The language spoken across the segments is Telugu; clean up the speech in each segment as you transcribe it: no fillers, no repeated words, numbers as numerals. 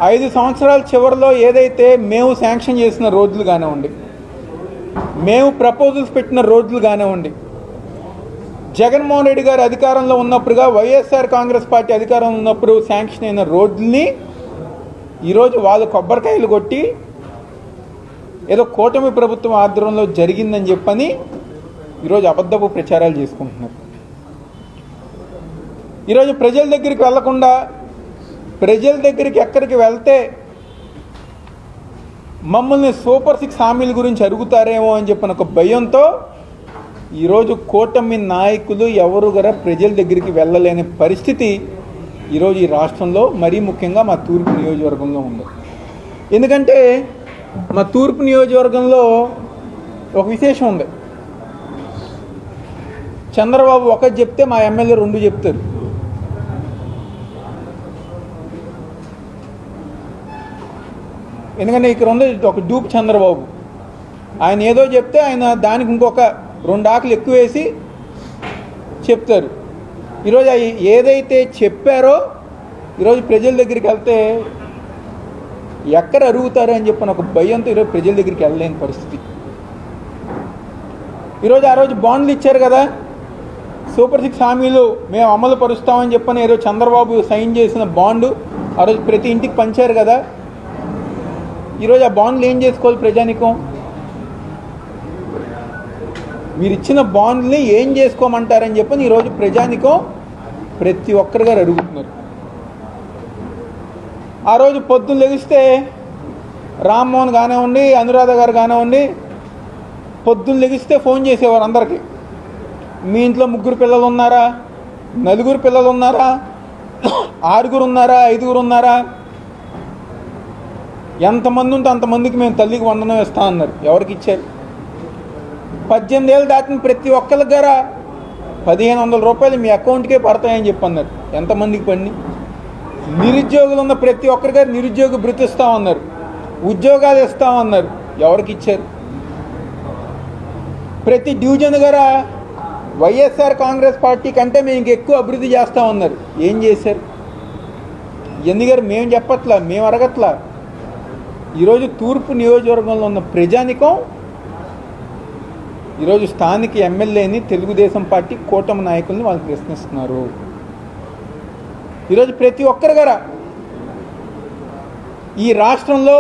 5 సంవత్సరాల చివరిలో ఏదైతే మేము శాంక్షన్ చేసిన రోడ్లు కానివ్వండి, మేము ప్రపోజల్స్ పెట్టిన రోడ్లు కానివ్వండి, జగన్మోహన్ రెడ్డి గారు అధికారంలో ఉన్నప్పుడుగా వైఎస్ఆర్ కాంగ్రెస్ పార్టీ అధికారంలో ఉన్నప్పుడు శాంక్షన్ అయిన రోడ్లని ఈరోజు వాళ్ళు కొబ్బరికాయలు కొట్టి ఏదో కూటమి ప్రభుత్వం ఆధ్వర్యంలో జరిగిందని చెప్పని ఈరోజు అబద్ధపు ప్రచారాలు చేసుకుంటున్నారు. ఈరోజు ప్రజల దగ్గరికి వెళ్లకుండా ప్రజల దగ్గరికి ఎక్కడికి వెళ్తే మమ్మల్ని సూపర్ 6 హామీల గురించి అడుగుతారేమో అని చెప్పిన ఒక భయంతో ఈరోజు కూటమి నాయకులు ఎవరు కూడా ప్రజల దగ్గరికి వెళ్ళలేని పరిస్థితి ఈరోజు ఈ రాష్ట్రంలో మరీ ముఖ్యంగా మా తూర్పు నియోజకవర్గంలో ఉంది. ఎందుకంటే మా తూర్పు నియోజకవర్గంలో ఒక విశేషం ఉంది. చంద్రబాబు ఒకటి చెప్తే మా ఎమ్మెల్యే 2 చెప్తారు. ఎందుకంటే ఇక్కడ ఉంది ఒక డూప్ చంద్రబాబు. ఆయన ఏదో చెప్తే ఆయన దానికి ఇంకొక 2 ఆకులు ఎక్కువ వేసి చెప్తారు. ఈరోజు ఏదైతే చెప్పారో ఈరోజు ప్రజల దగ్గరికి వెళ్తే ఎక్కడ అరుగుతారు అని చెప్పిన ఒక భయంతో ఈరోజు ప్రజల దగ్గరికి వెళ్ళలేని పరిస్థితి. ఈరోజు ఆ రోజు బాండ్లు ఇచ్చారు కదా, సూపర్ 6 హామీలు మేము అమలు పరుస్తామని చెప్పని ఈరోజు చంద్రబాబు సైన్ చేసిన బాండు ఆ రోజు ప్రతి ఇంటికి పంచారు కదా. ఈరోజు ఆ బాండ్లు ఏం చేసుకోవాలి ప్రజానికం? మీరు ఇచ్చిన బాండ్ని ఏం చేసుకోమంటారని చెప్పని ఈరోజు ప్రజానికం ప్రతి ఒక్కరి గారు అడుగుతున్నారు. ఆ రోజు పొద్దున్న లెగిస్తే రామ్మోహన్ కానివ్వండి, అనురాధ గారు కానివ్వండి, పొద్దున్న లెగిస్తే ఫోన్ చేసేవారు అందరికీ. మీ ఇంట్లో 3 పిల్లలు ఉన్నారా, 4 పిల్లలు ఉన్నారా, 6 ఉన్నారా, 5 ఉన్నారా, ఎంతమంది ఉంటే అంతమందికి మేము తల్లికి వందనం ఇస్తాం అన్నారు. ఎవరికి ఇచ్చారు? 18 ఏళ్ళు దాటిన ప్రతి ఒక్కరి దగ్గర 1500 రూపాయలు మీ అకౌంట్కే పడతాయని చెప్పి అన్నారు. ఎంతమందికి పడిని? నిరుద్యోగులు ఉన్న ప్రతి ఒక్కరి గారు నిరుద్యోగ భృతి ఇస్తామన్నారు, ఉద్యోగాలు ఇస్తామన్నారు. ఎవరికి ఇచ్చారు? ప్రతి డివిజన్ గార వైఎస్ఆర్ కాంగ్రెస్ పార్టీ కంటే మేము ఇంకెక్కువ అభివృద్ధి చేస్తామన్నారు. ఏం చేశారు? ఎందుగారు మేము చెప్పట్లా, మేము అడగట్లా. ఈరోజు తూర్పు నియోజకవర్గంలో ఉన్న ప్రజానికం ఈరోజు స్థానిక ఎమ్మెల్యేని, తెలుగుదేశం పార్టీ కూటమి నాయకుల్ని వాళ్ళు ప్రశ్నిస్తున్నారు. ఈరోజు ప్రతి ఒక్కరి గారా ఈ రాష్ట్రంలో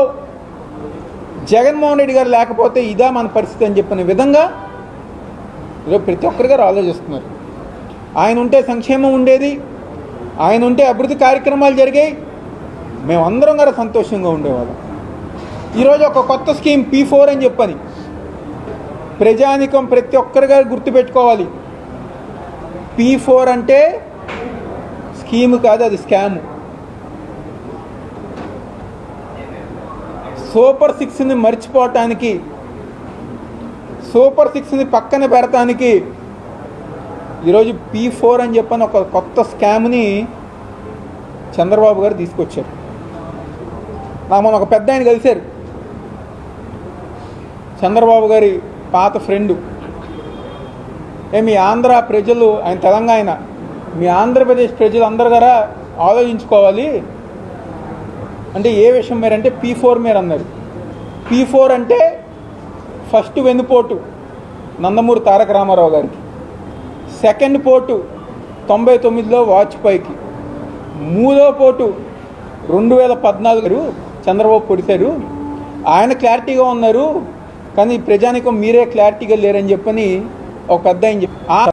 జగన్మోహన్ రెడ్డి గారు లేకపోతే ఇదా మన పరిస్థితి అని చెప్పిన విధంగా ఈరోజు ప్రతి ఒక్కరి గారు ఆలోచిస్తున్నారు. ఆయన ఉంటే సంక్షేమం ఉండేది, ఆయన ఉంటే అభివృద్ధి కార్యక్రమాలు జరిగాయి, మేమందరం గారు సంతోషంగా ఉండేవాళ్ళం. ఈరోజు ఒక కొత్త స్కీమ్ P4 అని చెప్పని ప్రజానికం ప్రతి ఒక్కరిగా గుర్తుపెట్టుకోవాలి. P4 అంటే స్కీమ్ కాదు, అది స్కాము. సూపర్ 6ని మర్చిపోవటానికి, సూపర్ 6ని పక్కన పెడటానికి ఈరోజు P4 అని చెప్పని ఒక కొత్త స్కామ్ని చంద్రబాబు గారు తీసుకొచ్చారు. నాకు మొన్న ఒక పెద్ద ఆయన కలిశారు, చంద్రబాబు గారి పాత ఫ్రెండు. మీ ఆంధ్ర ప్రజలు, ఆయన తెలంగాణ, మీ ఆంధ్రప్రదేశ్ ప్రజలు అందరు గారా ఆలోచించుకోవాలి అంటే ఏ విషయం మీరంటే P4 మీరు అన్నారు. P4 అంటే ఫస్ట్ వెన్నుపోటు నందమూరి తారక రామారావు గారికి, సెకండ్ పోటు 99లో వాజ్పేయికి, 3వ పోటు 2014 చంద్రబాబు పొడిశారు. ఆయన క్లారిటీగా ఉన్నారు, కానీ ప్రజానికం మీరే క్లారిటీగా లేరని చెప్పని ఒక పెద్ద ఆయన